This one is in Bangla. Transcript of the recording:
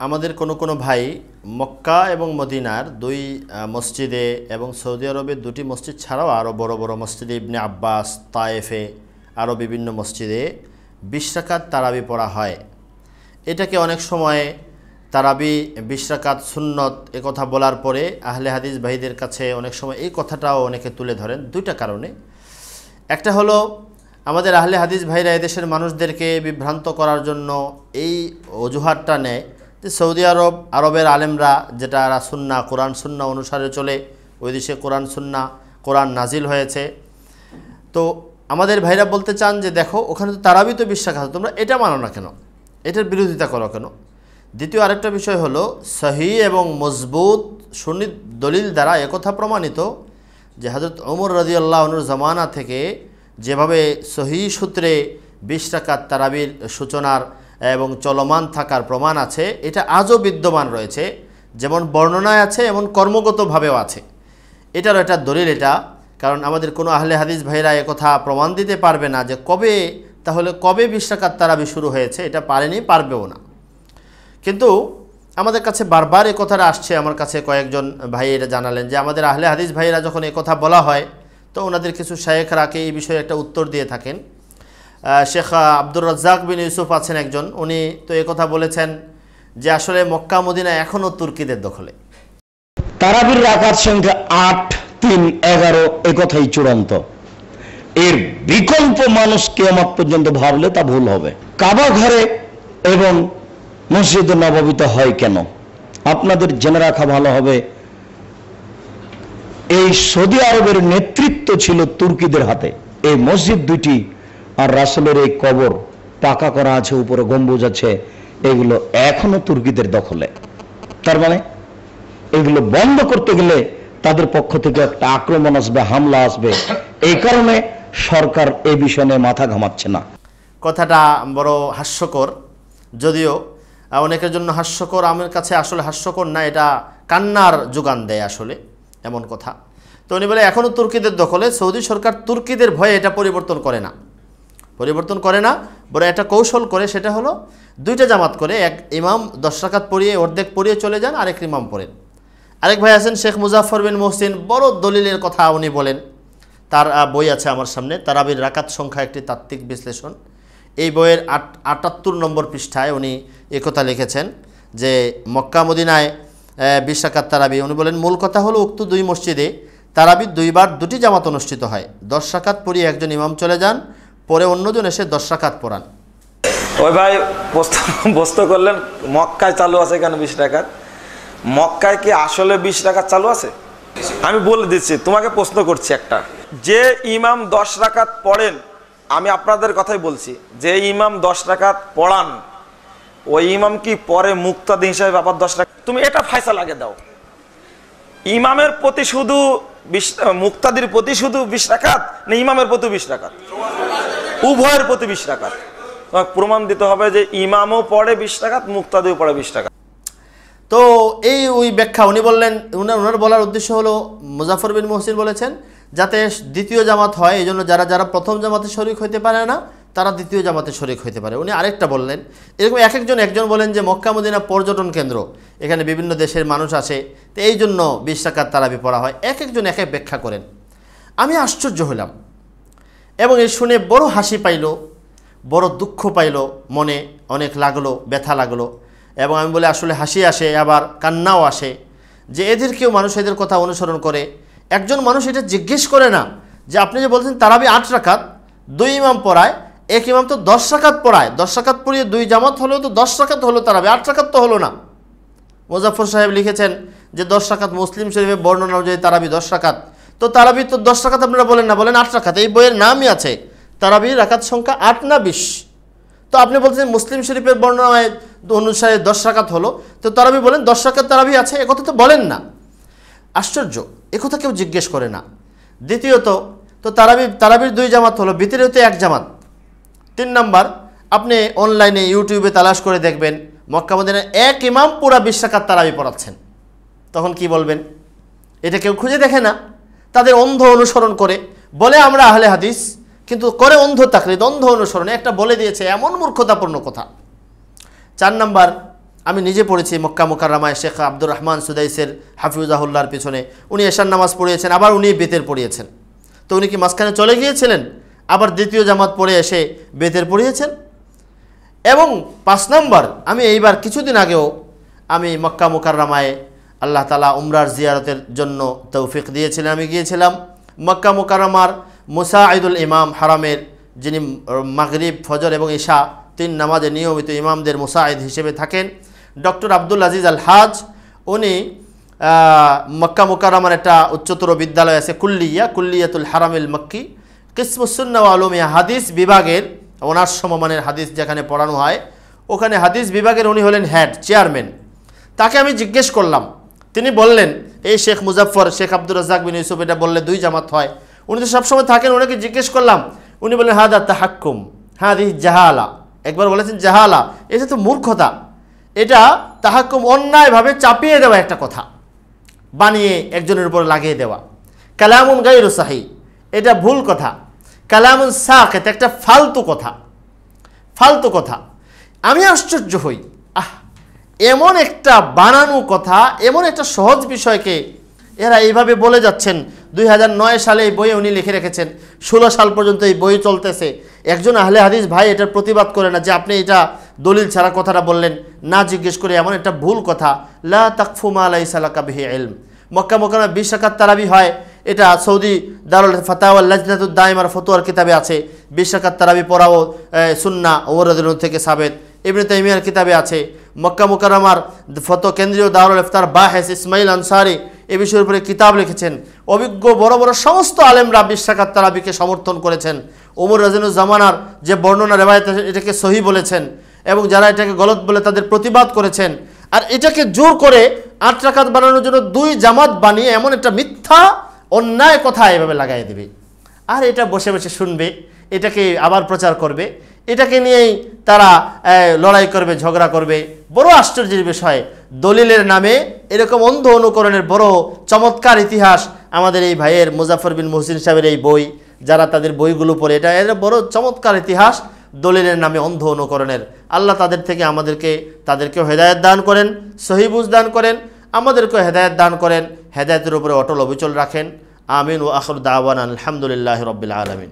আমাদের কোনো ভাই মক্কা এবং মদিনার দুই মসজিদে এবং সৌদি আরবের দুটি মসজিদ ছাড়াও আরও বড় বড় মসজিদে ইবনে আব্বাস, তায়েফে আরও বিভিন্ন মসজিদে 20 রাকাত তারাবি পড়া হয়। এটাকে অনেক সময় তারাবি 20 রাকাত সুন্নত কথা বলার পরে আহলে হাদিস ভাইদের কাছে অনেক সময় এই কথাটাও অনেকে তুলে ধরেন দুইটা কারণে। একটা হলো আমাদের আহলে হাদিস ভাইরা এদেশের মানুষদেরকে বিভ্রান্ত করার জন্য এই অজুহাতটা নেয় যে সৌদি আরবের আলেমরা যেটা সুন্নাহ কোরআন সুন্নাহ অনুসারে চলে, ওই দেশে কোরআন নাজিল হয়েছে। তো আমাদের ভাইরা বলতে চান যে দেখো ওখানে তো তারাবি তো 20 রাকাত, তোমরা এটা মানো না কেন, এটার বিরোধিতা করো কেন। দ্বিতীয় আরেকটা বিষয় হলো সহি এবং মজবুত সুন্নি দলিল দ্বারা একথা প্রমাণিত যে হযরত ওমর রাদিয়াল্লাহু আনহুর জামানা থেকে যেভাবে সহি সূত্রে 20 রাকাত তারাবির সূচনার এবং চলমান থাকার প্রমাণ আছে, এটা আজও বিদ্যমান রয়েছে। যেমন বর্ণনায় আছে এমন কর্মগতভাবেও আছে। এটারও একটা দলিল এটা, কারণ আমাদের কোনো আহলে হাদিস ভাইরা একথা প্রমাণ দিতে পারবে না যে কবে 20 রাকাত তারাবি শুরু হয়েছে, এটা পারেনি, পারবেও না। কিন্তু আমাদের কাছে বারবার এই কথাটা আসছে, আমার কাছে কয়েকজন ভাই এটা জানালেন যে আমাদের আহলে হাদিস ভাইরা যখন এই কথা বলা হয় তো ওনাদের কিছু শায়েখরাকে এই বিষয়ে একটা উত্তর দিয়ে থাকেন। শেখ আব্দুর রাজ্জাক বিন ইউসুফ আছেন একজন, উনি তো এই কথা বলেছেন যে আসলে মক্কা মদিনা এখনও তুর্কিদের দখলে। তারাবির রাকাত সংখ্যা 8, 3, 11 এই কথাই চূড়ান্ত। এর বিকল্প মানুষ কিয়ামত পর্যন্ত ভাবলে তা ভুল হবে। কাবা ঘরে এবং মসজিদে নববীতে হয় কেন আপনাদের জেনে রাখা ভালো হবে। এই সৌদি আরবের নেতৃত্ব ছিল তুর্কিদের হাতে। এই মসজিদ দুইটি আর রাসূলের এই কবর পাকা করা আছে, উপরে গম্বুজ আছে, এগুলো এখনো তুর্কিদের দখলে। তার মানে এগুলো বন্ধ করতে গেলে তাদের পক্ষ থেকে একটা আক্রমণ আসবে, হামলা আসবে। এই কারণে সরকার এই বিষয় নিয়ে মাথা ঘামাচ্ছে না। কথাটা বড় হাস্যকর, যদিও অনেকের জন্য হাস্যকর, আমার কাছে আসলে হাস্যকর না, এটা কান্নার যোগান দেয় আসলে এমন কথা। তো উনি বলে এখনও তুর্কিদের দখলে। সৌদি সরকার তুর্কিদের ভয়ে এটা পরিবর্তন করে না, বড় একটা কৌশল করে, সেটা হলো 2টা জামাত করে, এক ইমাম 10 রাকাত পড়িয়ে অর্ধেক পড়িয়ে চলে যান, আরেক ইমাম পড়েন। আরেক ভাই আছেন শেখ মুজাফফর বিন মোহসিন, বড় দলিলের কথা উনি বলেন। তার বই আছে আমার সামনে, তারাবির রাকাত সংখ্যা একটি তাত্ত্বিক বিশ্লেষণ। এই বইয়ের 78 নম্বর পৃষ্ঠায় উনি একথা লিখেছেন যে মক্কা মদিনায় 20 রাকাত তারাবি। উনি বলেন মূল কথা হলো উক্ত 2 মসজিদে তারাবি 2বার 2টি জামাত অনুষ্ঠিত হয়। 10 রাকাত পড়িয়ে একজন ইমাম চলে যান, পরে অন্যজন এসে 10 রাকাত পড়ান। ওই ভাই প্রশ্ন করলেন মক্কায় চালু আছে কেন 20 রাকাত? মক্কায় কি আসলে 20 রাকাত চালু আছে? আমি বলে দিচ্ছি, তোমাকে প্রশ্ন করছি একটা, যে ইমাম 10 রাকাত পড়েন, আমি আপনাদের কথাই বলছি, যে ইমাম 10 রাকাত পড়ান ওই ইমাম কি পরে মুক্তাদি হিসাবে আবার 10 রাকাত? তুমি এটা ফয়সালা আগে দাও। ইমামের প্রতি শুধু মুক্তাদির প্রতি শুধু 20 রাকাত না ইমামের প্রতি 20 রাকাত? উভয়ের প্রতি 20 রাকাত। তোমাকে প্রমাণ দিতে হবে যে ইমামও পড়ে 20 রাকাত, মুক্তাদিও পড়ে 20 রাকাত। তো ওই ব্যাখ্যা উনি বললেন, ওনার বলার উদ্দেশ্য হলো মুজাফফর বিন মোহসিন বলেছেন যাতে দ্বিতীয় জামাত হয়, এই জন্য যারা প্রথম জামাতে শরিক হইতে পারে না তারা দ্বিতীয় জামাতে শরিক হইতে পারে। উনি আরেকটা বললেন, এরকম একজন বলেন যে মক্কা মদিনা পর্যটন কেন্দ্র, এখানে বিভিন্ন দেশের মানুষ আসে, তো এই জন্য 20 রাকাত তারাবি পড়া হয়। একজন এক ব্যাখ্যা করেন। আমি আশ্চর্য হলাম এবং এই শুনে বড় হাসি পাইল, বড় দুঃখ পাইল, মনে অনেক লাগলো, ব্যথা লাগলো। এবং আমি বলে আসলে হাসি আসে আবার কান্নাও আসে যে এদেরকেও মানুষ এদের কথা অনুসরণ করে। একজন মানুষ এটা জিজ্ঞেস করে না যে আপনি যে বলছেন তারাবি 8 রাকাত, 2 ইমাম পড়ায়, এক ইমাম তো 10 রাকাত পড়ায়, 10 রাকাত পড়িয়ে 2 জামাত হলেও তো 10 রাকাত হলো তারাবি, 8 রাকাত তো হলো না। মুজাফফর সাহেব লিখেছেন যে 10 রাকাত, মুসলিম শরীফের বর্ণনা অনুযায়ী তারাবি 10 রাকাত, তো তারাবি তো 10 রাকাত আপনারা বলেন না, বলেন 8 রাকাত। এই বইয়ের নামই আছে তারাবির রাকাত সংখ্যা 8 না 20। তো আপনি বলছেন মুসলিম শরীফের বর্ণনায় অনুসারে 10 রাকাত হলো, তো তারাবি বলেন 10 রাকাত তারাবি আছে, একথা তো বলেন না। আশ্চর্য, একথা কেউ জিজ্ঞেস করে না। দ্বিতীয়ত, তো তারাবির 2 জামাত হলো, ভিতরেও তো 1 জামাত। 3 নাম্বার, আপনি অনলাইনে ইউটিউবে তালাশ করে দেখবেন মক্কা মদিনায় এক ইমাম পুরা 20 রাকাত তারাবি পড়াচ্ছেন, তখন কি বলবেন? এটা কেউ খুঁজে দেখে না, তাদের অন্ধ অনুসরণ করে, বলে আমরা আহলে হাদিস, কিন্তু করে অন্ধ তাকলিদ, অন্ধ অনুসরণে একটা বলে দিয়েছে, এমন মূর্খতাপূর্ণ কথা। 4 নাম্বার, আমি নিজে পড়েছি মক্কা মুকাররমায় শেখ আব্দুর রহমান সুদাইসের হাফিজাহুল্লাহর পিছনে। উনি এশার নামাজ পড়িয়েছেন, আবার উনি বেতের পড়িয়েছেন। তো উনি কি মাঝখানে চলে গিয়েছিলেন, আবার দ্বিতীয় জামাত পড়ে এসে বেতের পড়িয়েছেন? এবং 5 নম্বর, আমি এইবার কিছুদিন আগেও আমি মক্কা মুকাররমায় আল্লাহ তাআলা উমরার জিয়ারতের জন্য তৌফিক দিয়েছিলেন, আমি গিয়েছিলাম। মক্কা মুকাররমার মুসাঈদুল ইমাম হারামের, যিনি মাগরিব, ফজর এবং ইশা 3 নামাজে নিয়মিত ইমামদের মুসাঈদ হিসেবে থাকেন, ডক্টর আব্দুল আজিজ আল হাজ, উনি মক্কা মুকাররমার একটা উচ্চতর বিদ্যালয় আছে কুল্লিয়াতুল হারামিল মক্কি, কিসমুস সুন্নাহ ওয়া উলুমিয়া, হাদিস বিভাগের অনার্স সমমানের হাদিস যেখানে পড়ানো হয়, ওখানে হাদিস বিভাগের উনি হলেন হেড, চেয়ারম্যান। তাকে আমি জিজ্ঞেস করলাম, তিনি বললেন এই শেখ মুজাফফর, শেখ আব্দুর রাজ্জাক বিন ইউসুফ এটা বললে 2 জামাত হয়। উনি তো সবসময় থাকেন, ওনাকে জিজ্ঞেস করলাম, উনি বললেন হাদা তাহাক্কুম, হাদিহি জাহালা। একবার বলেছেন জাহালা, এটা তো মূর্খতা, এটা তাহাক্কুম, অন্যায়ভাবে চাপিয়ে দেওয়া একটা কথা, বানিয়ে একজনের উপর লাগিয়ে দেওয়া। কালামুন গায়রু সাহি, এটা ভুল কথা। কালামুন সাকিত, একটা ফালতু কথা, ফালতু কথা। আমি আশ্চর্য হই, এমন একটা বানানো কথা, এমন একটা সহজ বিষয়কে এরা এইভাবে বলে যাচ্ছেন। 2009 সালে এই বইয়ে উনি লিখে রেখেছেন, 16 সাল পর্যন্ত এই বই চলতেছে। একজন আহলে হাদিস ভাই এটার প্রতিবাদ করে না যে আপনি এটা দলিল ছাড়া কথাটা বললেন, না জিজ্ঞেস করে, এমন একটা ভুল কথা। লা তাকফু মা লাইসা লাকা বিহি ইলম। মক্কা মুকাররমায় 20 রাকাত তারাবি হয়, এটা সৌদি দারুল ফাতাওয়া লাজনাতুদ দাইমার ফতোয়ার কিতাবে আছে। 20 রাকাত তারাবি পড়াও সুন্নাহ, ওমর রাদিয়াল্লাহু থেকে সাবেত। ইবনে তাইমিয়ার কিতাবে আছে। মক্কা মুকাররমার কেন্দ্রীয় দারুল ইফতার বাহেস ইসমাইল আনসারি এ বিষয়ের উপরে কিতাব লিখেছেন। অভিজ্ঞ বড় বড় সমস্ত আলেমরা 20 রাকাত তারাবিকে সমর্থন করেছেন। ওমর রাদিয়াল্লাহু জামানার যে বর্ণনা রেওয়ায়েত এটাকে সহি বলেছেন, এবং যারা এটাকে গলত বলে তাদের প্রতিবাদ করেছেন। আর এটাকে জোর করে 8 রাকাত বানানোর জন্য 2 জামাত বানিয়ে এমন একটা মিথ্যা অন্যায় কথা এভাবে লাগাই দেবে, আর এটা বসে বসে শুনবে, এটাকে আবার প্রচার করবে, এটাকে নিয়েই তারা লড়াই করবে, ঝগড়া করবে। বড় আশ্চর্যের বিষয়, দলিলের নামে এরকম অন্ধ অনুকরণের বড় চমৎকার ইতিহাস আমাদের এই ভাইয়ের মুজাফফর বিন মুহসিন সাহেবের এই বই, যারা তাদের বইগুলো পড়ে, এটা এর বড় চমৎকার ইতিহাস দলিলের নামে অন্ধ অনুকরণের। আল্লাহ তাদের থেকে তাদেরকেও হেদায়েত দান করেন, সহি বুঝ দান করেন, আমাদেরকেও হেদায়েত দান করেন, হেদায়েতের উপরে অটল অবিচল রাখেন। আমিন। ও আখির দাওয়ানা আলহামদুলিল্লাহি রাব্বিল আলামিন।